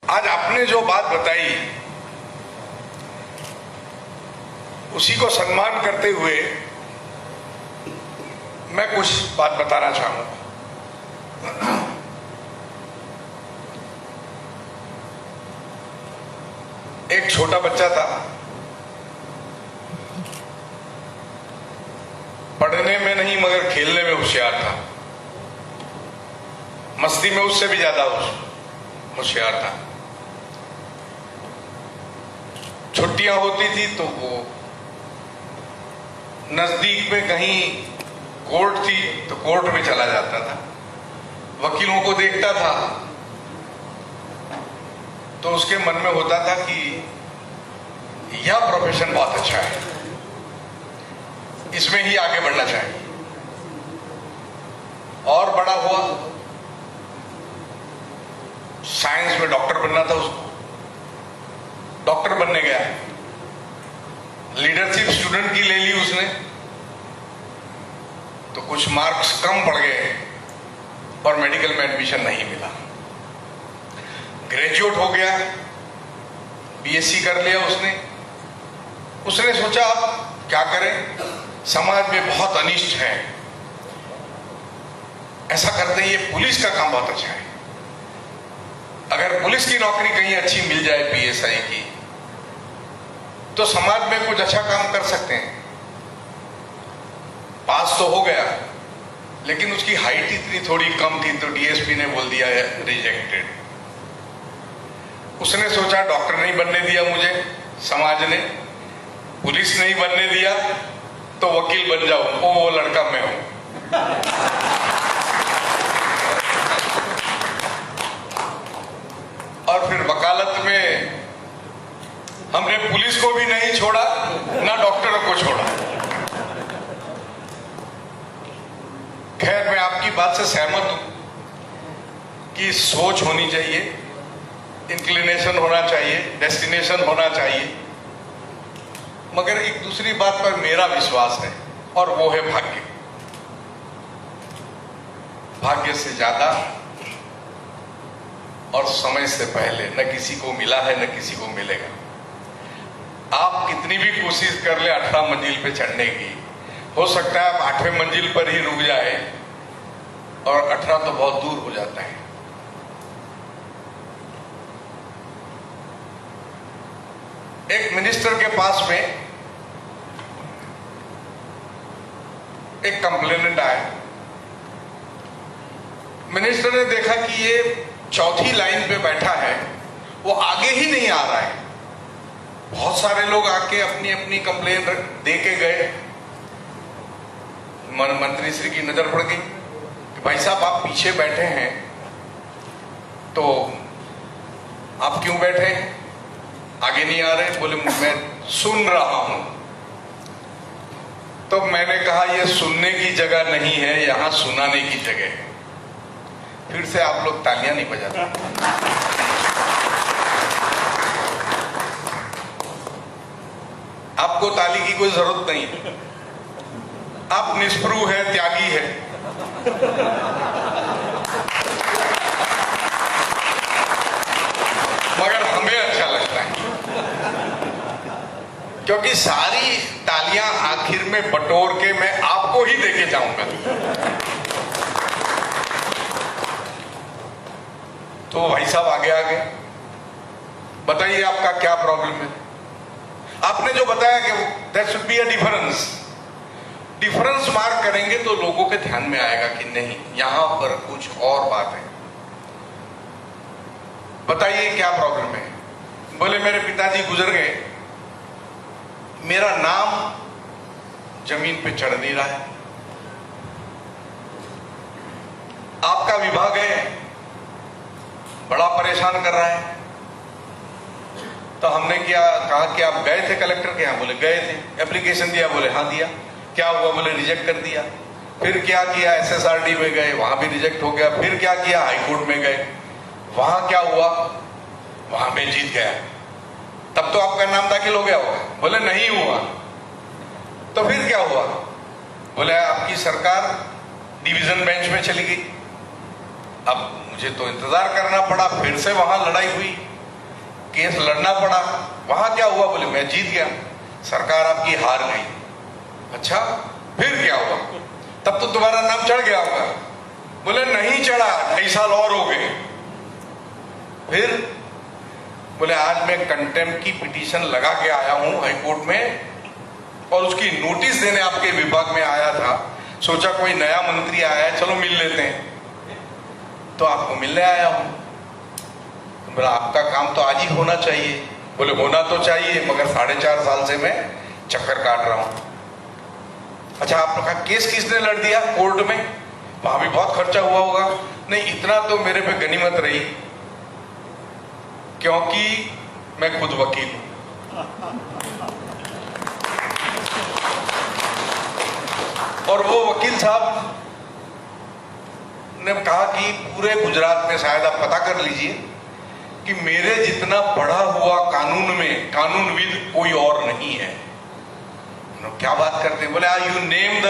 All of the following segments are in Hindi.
आज आपने जो बात बताई उसी को सम्मान करते हुए मैं कुछ बात बताना चाहूंगा। एक छोटा बच्चा था, पढ़ने में नहीं मगर खेलने में होशियार था, मस्ती में उससे भी ज्यादा होशियार था। छुट्टियां होती थी तो वो नजदीक में कहीं कोर्ट थी तो कोर्ट में चला जाता था, वकीलों को देखता था तो उसके मन में होता था कि यह प्रोफेशन बहुत अच्छा है, इसमें ही आगे बढ़ना चाहिए। और बड़ा हुआ, साइंस में डॉक्टर बनना था उसको, डॉक्टर बनने गया, लीडरशिप स्टूडेंट की ले ली उसने तो कुछ मार्क्स कम पड़ गए और मेडिकल में एडमिशन नहीं मिला। ग्रेजुएट हो गया, बीएससी कर लिया उसने सोचा अब क्या करें, समाज में बहुत अनिष्ट है, ऐसा करते हैं ये पुलिस का काम बहुत अच्छा है, अगर पुलिस की नौकरी कहीं अच्छी मिल जाए पीएसआई की तो समाज में कुछ अच्छा काम कर सकते हैं। पास तो हो गया लेकिन उसकी हाइट इतनी थोड़ी कम थी तो डीएसपी ने बोल दिया है रिजेक्टेड। उसने सोचा डॉक्टर नहीं बनने दिया मुझे समाज ने, पुलिस नहीं बनने दिया तो वकील बन जाऊं, वो लड़का मैं हूं। और फिर वकालत में हमने पुलिस को भी नहीं छोड़ा ना डॉक्टरों को छोड़ा। खैर मैं आपकी बात से सहमत हूं कि सोच होनी चाहिए, इंक्लिनेशन होना चाहिए, डेस्टिनेशन होना चाहिए, मगर एक दूसरी बात पर मेरा विश्वास है और वो है भाग्य। भाग्य से ज्यादा और समय से पहले न किसी को मिला है न किसी को मिलेगा। आप कितनी भी कोशिश कर ले 18 मंजिल पे चढ़ने की, हो सकता है आप 8वें मंजिल पर ही रुक जाए और 18 तो बहुत दूर हो जाता है। एक मिनिस्टर के पास में एक कंप्लेनेंट आया, मिनिस्टर ने देखा कि ये चौथी लाइन पे बैठा है, वो आगे ही नहीं आ रहा है। बहुत सारे लोग आके अपनी अपनी कंप्लेन दे के गए, मंत्री श्री की नजर पड़ गई कि भाई साहब आप पीछे बैठे हैं तो आप क्यों बैठे हैं, आगे नहीं आ रहे। बोले मैं सुन रहा हूं। तो मैंने कहा यह सुनने की जगह नहीं है, यहां सुनाने की जगह है। फिर से आप लोग तालियां नहीं बजाते। आपको ताली की कोई जरूरत नहीं है, आप निष्प्रू है, त्यागी है। मगर हमें अच्छा लगता है क्योंकि सारी तालियां आखिर में बटोर के मैं आपको ही देके जाऊंगा। तो भाई साहब आगे आ गए, बताइए आपका क्या प्रॉब्लम है। आपने जो बताया कि there should be a difference mark करेंगे तो लोगों के ध्यान में आएगा कि नहीं यहां पर कुछ और बात है। बताइए क्या प्रॉब्लम है। बोले मेरे पिताजी गुजर गए, मेरा नाम जमीन पे चढ़ नहीं रहा है, आपका विभाग है बड़ा परेशान कर रहा है। तो हमने कहा कि आप गए थे कलेक्टर के यहाँ? बोले गए थे। एप्लीकेशन दिया? बोले हाँ दिया। क्या हुआ? बोले रिजेक्ट कर दिया। फिर क्या किया? एसएसआरडी में गए, वहां भी रिजेक्ट हो गया। फिर क्या किया? हाई कोर्ट में गए, वहां क्या हुआ? वहां में जीत गया। तब तो आपका नाम दाखिल हो गया होगा। बोले नहीं हुआ। तो फिर क्या हुआ? बोले आपकी सरकार डिवीजन बेंच में चली गई। अब मुझे तो इंतजार करना पड़ा, फिर से वहां लड़ाई हुई, केस लड़ना पड़ा। वहां क्या हुआ? बोले मैं जीत गया, सरकार आपकी हार गई। अच्छा, फिर क्या हुआ? तब तो तुम्हारा नाम चढ़ गया होगा। बोले नहीं चढ़ा, 2.5 साल और हो गए। फिर बोले आज मैं कंटेम्प्ट की पिटीशन लगा के आया हूं हाई कोर्ट में, और उसकी नोटिस देने आपके विभाग में आया था। सोचा कोई नया मंत्री आया है, चलो मिल लेते हैं, तो आपको मिलने आया हूं। तो बोला आपका काम तो आज ही होना चाहिए। बोले होना तो चाहिए, मगर 4.5 साल से मैं चक्कर काट रहा हूं। अच्छा, आपने कहा केस किसने लड़ दिया कोर्ट में? वहां भी बहुत खर्चा हुआ होगा। नहीं, इतना तो मेरे पे गनीमत रही, क्योंकि मैं खुद वकील हूं। और वो वकील साहब ने कहा कि पूरे गुजरात में शायद आप पता कर लीजिए कि मेरे जितना पढ़ा हुआ कानून में कानूनविद कोई और नहीं है। क्या बात करते? बोले you name the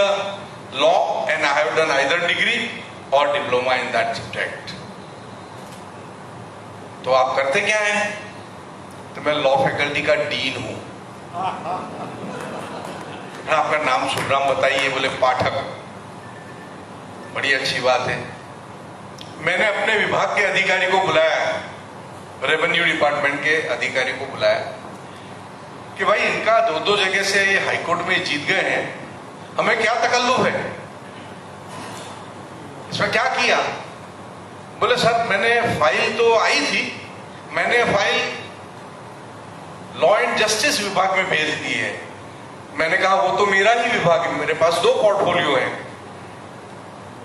law and I have done either degree और डिप्लोमा इन दैट सब्जेक्ट। तो आप करते क्या हैं? तो मैं लॉ फैकल्टी का डीन हूं। आपका नाम शुभ नाम बताइए? बोले पाठक। बड़ी अच्छी बात है। मैंने अपने विभाग के अधिकारी को बुलाया, रेवेन्यू डिपार्टमेंट के अधिकारी को बुलाया कि भाई इनका 2-2 जगह से ये हाईकोर्ट में जीत गए हैं, हमें क्या तकल्लुफ है, इसमें क्या किया? बोले सर मैंने फाइल तो आई थी, मैंने फाइल लॉ एंड जस्टिस विभाग में भेज दी है। मैंने कहा वो तो मेरा ही विभाग है, मेरे पास 2 पोर्टफोलियो हैं।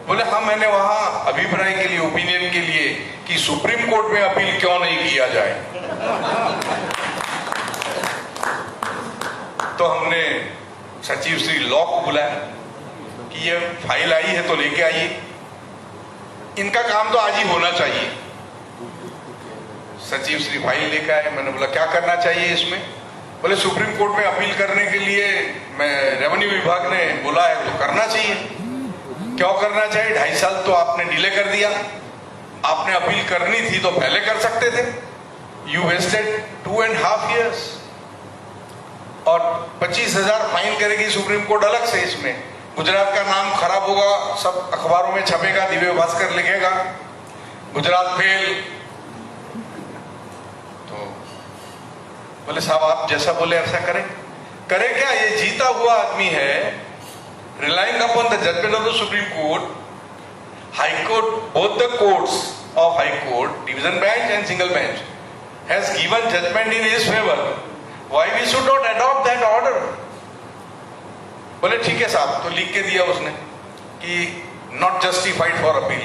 बोले हाँ, मैंने वहां अभिप्राय के लिए, ओपिनियन के लिए कि सुप्रीम कोर्ट में अपील क्यों नहीं किया जाए। तो हमने सचिव श्री लॉ को बुलाया कि ये फाइल आई है तो लेके आइए, इनका काम तो आज ही होना चाहिए। सचिव श्री फाइल लेकर आए। मैंने बोला क्या करना चाहिए इसमें? बोले सुप्रीम कोर्ट में अपील करने के लिए मैं रेवेन्यू विभाग ने बोला है तो करना चाहिए। क्यों करना चाहिए? 2.5 साल तो आपने डिले कर दिया, आपने अपील करनी थी तो पहले कर सकते थे। यू वेस्टेड 2.5 years और 25,000 फाइन करेगी सुप्रीम कोर्ट अलग से। इसमें गुजरात का नाम खराब होगा, सब अखबारों में छपेगा, दिव्य भास्कर लिखेगा गुजरात फेल। तो बोले साहब आप जैसा बोले ऐसा करें। करे क्या? ये जीता हुआ आदमी है। Relying upon the judgment of the Supreme Court, High Court, both the courts of High Court, Division Bench and Single Bench, has given judgment in his favor. Why we should not adopt that order? बोले ठीक है साहब। तो लिख के दिया उसने कि not justified for appeal,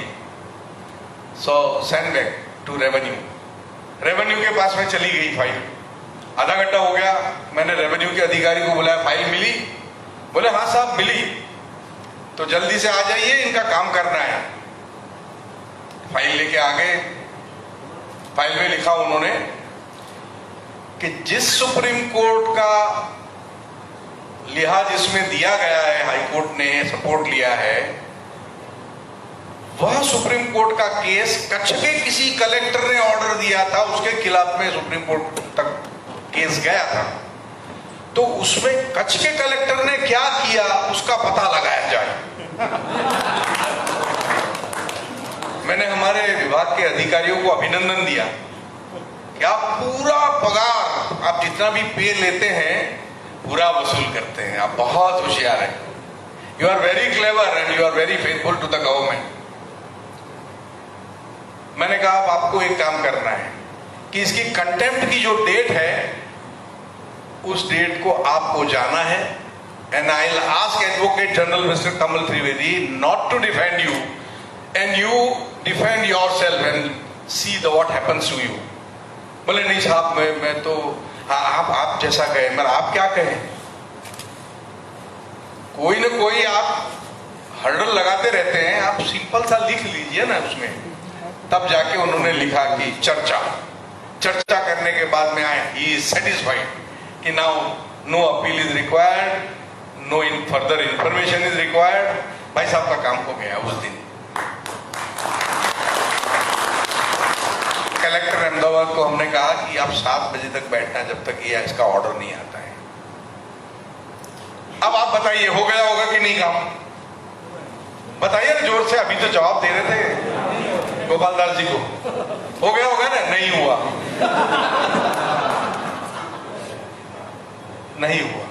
so send back to revenue. Revenue के पास में चली गई फाइल। आधा घंटा हो गया, मैंने रेवेन्यू के अधिकारी को बुलाया, फाइल मिली? बोले हाँ साहब मिली। तो जल्दी से आ जाइए, इनका काम करना है। फाइल लेके आ गए। फाइल में लिखा उन्होंने कि जिस सुप्रीम कोर्ट का लिहाज इसमें दिया गया है, हाई कोर्ट ने सपोर्ट लिया है, वह सुप्रीम कोर्ट का केस कच्छ के किसी कलेक्टर ने ऑर्डर दिया था, उसके खिलाफ में सुप्रीम कोर्ट तक केस गया था। तो उसमें कच्छ के कलेक्टर ने क्या किया उसका पता लगाया जाए। मैंने हमारे विभाग के अधिकारियों को अभिनंदन दिया कि आप पूरा पगार, आप जितना भी पे लेते हैं पूरा वसूल करते हैं, आप बहुत होशियार हैं। You are very clever and you are very faithful to the government. मैंने कहा अब आपको एक काम करना है कि इसकी कंटेम्प्ट की जो डेट है उस डेट को आपको जाना है, and I will ask advocate general mister Kamal Trivedi not to defend you, and you defend yourself and see the what happens to you. बोले नहीं साहब मैं तो आप जैसा कहें। मैं आप क्या कहें? कोई ना कोई आप हर्डल लगाते रहते हैं, आप सिंपल सा लिख लीजिए ना उसमें। तब जाके उन्होंने लिखा कि चर्चा करने के बाद में आए ही इज सेटिस्फाइड कि now no appeal is required, no further information is required. भाई साहब का काम हो गया उस दिन। कलेक्टर अहमदाबाद को हमने कहा कि आप 7 बजे तक बैठना जब तक ये इसका ऑर्डर नहीं आता है। अब आप बताइए हो गया होगा कि नहीं काम? बताइए ना जोर से, अभी तो जवाब दे रहे थे गोपाल दास जी को। हो गया होगा ना? नहीं हुआ। नहीं हुआ।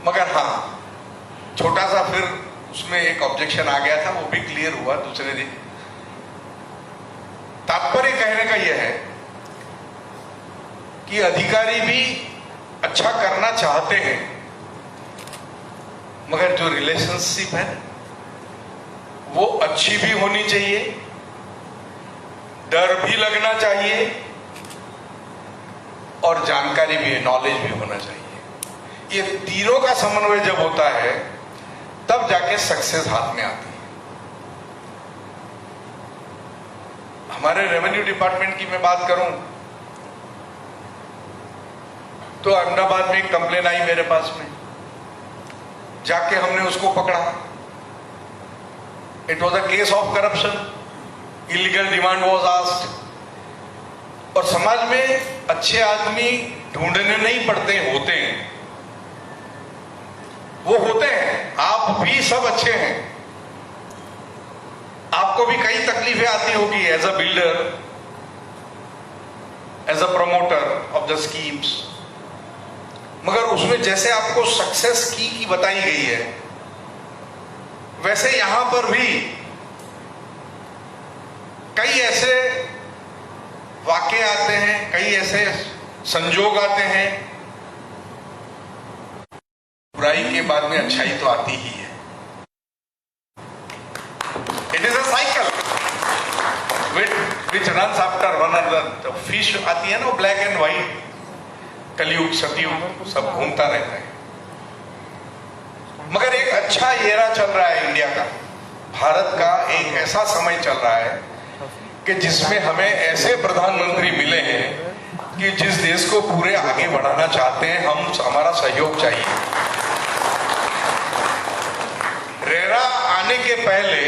मगर हाँ, छोटा सा फिर उसमें एक ऑब्जेक्शन आ गया था, वो भी क्लियर हुआ दूसरे दिन। तात्पर्य कहने का यह है कि अधिकारी भी अच्छा करना चाहते हैं, मगर जो रिलेशनशिप है वो अच्छी भी होनी चाहिए, डर भी लगना चाहिए और जानकारी भी, नॉलेज भी होना चाहिए। ये तीनों का समन्वय जब होता है तब जाके सक्सेस हाथ में आती है। हमारे रेवेन्यू डिपार्टमेंट की मैं बात करूं तो अहमदाबाद में एक कंप्लेन आई मेरे पास में, जाके हमने उसको पकड़ा। It was a case of corruption, illegal demand was asked. और समाज में अच्छे आदमी ढूंढने नहीं पड़ते, होते हैं, वो होते हैं। आप भी सब अच्छे हैं, आपको भी कई तकलीफें आती होगी as a builder, as a promoter of the schemes, मगर उसमें जैसे आपको सक्सेस की बताई गई है, वैसे यहां पर भी कई ऐसे वाकये आते हैं, कई ऐसे संजोग आते हैं। बुराई के बाद में अच्छाई तो आती ही है। It is a cycle which runs after one another. Fish आती है ना, वो ब्लैक एंड व्हाइट, कलयुग सतयुग सब घूमता रहता है। मगर एक अच्छा एरा चल रहा है इंडिया का, भारत का एक ऐसा समय चल रहा है कि जिसमें हमें ऐसे प्रधानमंत्री मिले हैं कि जिस देश को पूरे आगे बढ़ाना चाहते हैं, हमारा सहयोग चाहिए। रेरा आने के पहले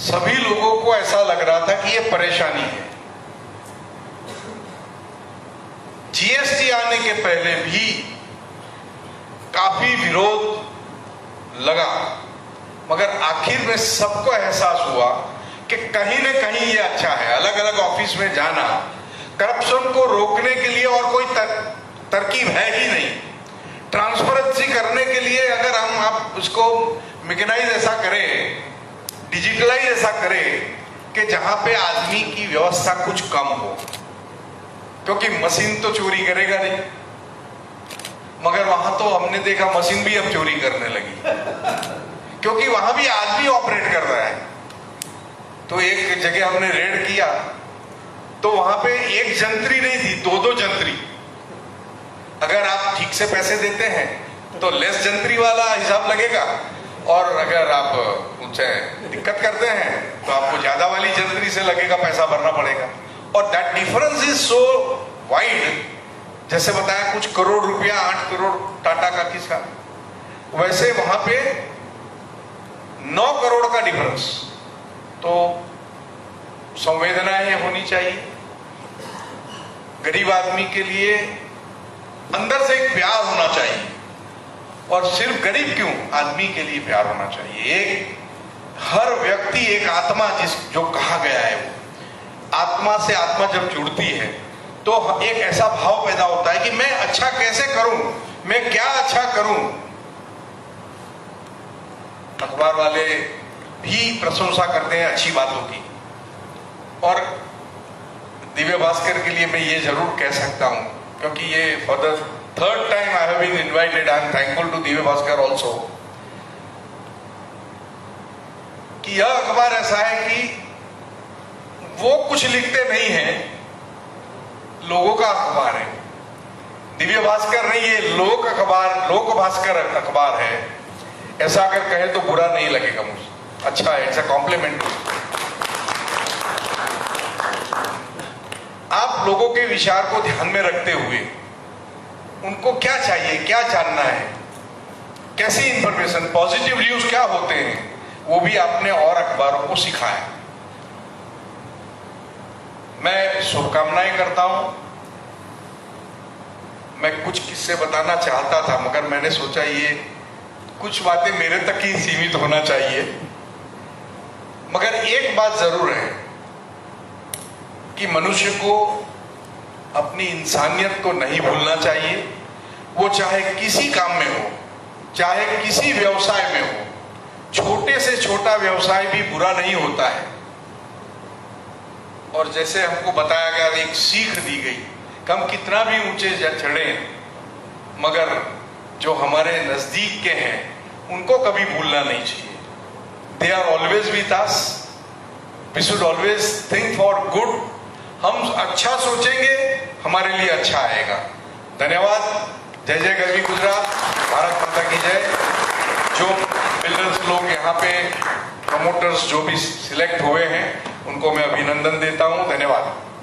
सभी लोगों को ऐसा लग रहा था कि ये परेशानी है। जीएसटी आने के पहले भी काफी विरोध लगा, मगर आखिर में सबको एहसास हुआ कि कहीं न कहीं ये अच्छा है। अलग अलग ऑफिस में जाना, करप्शन को रोकने के लिए और कोई तरकीब है ही नहीं। ट्रांसपेरेंसी करने के लिए अगर आप उसको मैकेनाइज ऐसा करें, डिजिटलाइज ऐसा करें कि जहां पे आदमी की व्यवस्था कुछ कम हो, क्योंकि मशीन तो चोरी करेगा नहीं। मगर वहां तो हमने देखा मशीन भी अब चोरी करने लगी, क्योंकि वहां भी आदमी ऑपरेट कर रहा है। तो एक जगह हमने रेड किया तो वहां पे एक जंत्री नहीं थी, 2-2 जंत्री। अगर आप ठीक से पैसे देते हैं तो लेस जंत्री वाला हिसाब लगेगा, और अगर आप उनसे दिक्कत करते हैं तो आपको ज्यादा वाली जंत्री से लगेगा, पैसा भरना पड़ेगा। और that difference is so wide. जैसे बताया कुछ करोड़ रुपया, 8 करोड़ टाटा का किसका, वैसे वहां पे 9 करोड़ का डिफरेंस। तो संवेदनाएं होनी चाहिए। गरीब आदमी के लिए अंदर से एक प्यार होना चाहिए, और सिर्फ गरीब क्यों, आदमी के लिए प्यार होना चाहिए। एक हर व्यक्ति एक आत्मा, जो कहा गया है, वो आत्मा से आत्मा जब जुड़ती है तो एक ऐसा भाव पैदा होता है कि मैं अच्छा कैसे करूं, मैं क्या अच्छा करूं। अखबार वाले भी प्रशंसा करते हैं अच्छी बातों की, और दिव्य भास्कर के लिए मैं ये जरूर कह सकता हूं, क्योंकि ये for the 3rd time I have been invited, I am thankful to Divya Bhaskar also, कि यह अखबार ऐसा है कि वो कुछ लिखते नहीं है, लोगों का अखबार है। दिव्य भास्कर नहीं, ये लोक अखबार, लोक भास्कर अखबार है। ऐसा अगर कहे तो बुरा नहीं लगेगा मुझे, अच्छा है, इट्स अ कॉम्प्लीमेंट। आप लोगों के विचार को ध्यान में रखते हुए उनको क्या चाहिए, क्या जानना है, कैसी इंफॉर्मेशन, पॉजिटिव न्यूज क्या होते हैं, वो भी आपने और अखबारों को सिखाया। मैं शुभकामनाएं करता हूं। मैं कुछ किस्से बताना चाहता था, मगर मैंने सोचा ये कुछ बातें मेरे तक ही सीमित होना चाहिए। मगर एक बात जरूर है कि मनुष्य को अपनी इंसानियत को नहीं भूलना चाहिए। वो चाहे किसी काम में हो, चाहे किसी व्यवसाय में हो, छोटे से छोटा व्यवसाय भी बुरा नहीं होता है। और जैसे हमको बताया गया, एक सीख दी गई कि हम कितना भी ऊंचे चढ़े, मगर जो हमारे नजदीक के हैं उनको कभी भूलना नहीं चाहिए। They are always with us, we should always think for good. हम अच्छा सोचेंगे, हमारे लिए अच्छा आएगा। धन्यवाद। जय जय गरवी गुजरात, भारत माता की जय। जो बिल्डर्स लोग यहाँ पे, प्रमोटर्स जो भी सिलेक्ट हुए हैं, उनको मैं अभिनंदन देता हूँ। धन्यवाद।